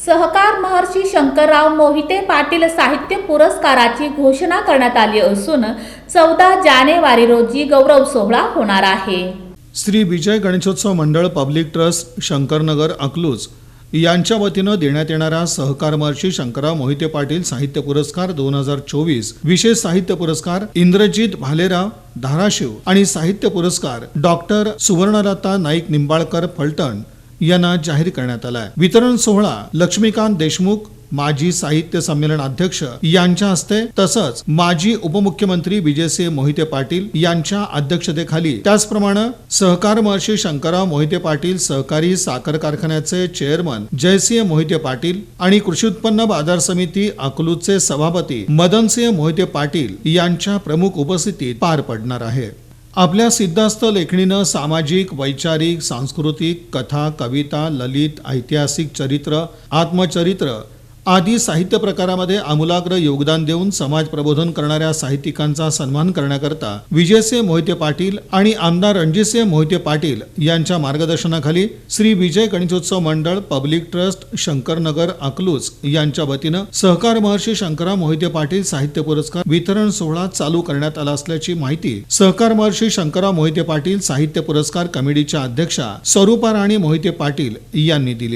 सहकार महर्षी शंकरराव मोहिते पाटील साहित्य पुरस्काराची घोषणा करण्यात आली असून 14 जानेवारी रोजी गौरव सोहळा होणार आहे। श्री विजय गणेशोत्सव मंडळ पब्लिक ट्रस्ट शंकरनगर अकलूज यांच्या वतीनं देण्यात येणारा सहकार महर्षी शंकरराव मोहिते पाटील साहित्य पुरस्कार 2024 विशेष साहित्य पुरस्कार इंद्रजित भालेराव धाराशिव आणि साहित्य पुरस्कार डॉक्टर सुवर्णलता नाईक निंबाळकर फलटण यांना जाहीर करण्यात आलाय। वितरण सोहळा लक्ष्मीकांत देशमुख माजी साहित्य संमेलन अध्यक्ष यांच्या हस्ते तसंच माजी उपमुख्यमंत्री विजयसिंह मोहिते पाटील यांच्या अध्यक्षतेखाली, त्याचप्रमाणे सहकार महर्षी शंकरराव मोहिते पाटील सहकारी साखर कारखान्याचे चेअरमन जयसिंह मोहिते पाटील आणि कृषी उत्पन्न बाजार समिती अकलूजचे सभापती मदनसिंह मोहिते पाटील यांच्या प्रमुख उपस्थितीत पार पडणार आहे। आपल्या सिद्धहस्त लेखणीनं सामाजिक, वैचारिक, सांस्कृतिक, कथा, कविता, ललित, ऐतिहासिक चरित्र, आत्मचरित्र आदी साहित्य प्रकारामध्ये आमूलाग्र योगदान देऊन समाज प्रबोधन करणाऱ्या साहित्यिकांचा सन्मान करण्याकरता विजयसिंह मोहिते पाटील आणि आमदार रणजितसिंह मोहिते पाटील यांच्या मार्गदर्शनाखाली श्री विजय गणेशोत्सव मंडळ पब्लिक ट्रस्ट शंकरनगर अकलूज यांच्या वतीनं सहकार महर्षी शंकरराव मोहिते पाटील साहित्य पुरस्कार वितरण सोहळा चालू करण्यात आला असल्याची माहिती सहकार महर्षी शंकरराव मोहिते पाटील साहित्य पुरस्कार कमिटीच्या अध्यक्षा स्वरूपा राणी मोहिते पाटील यांनी दिली।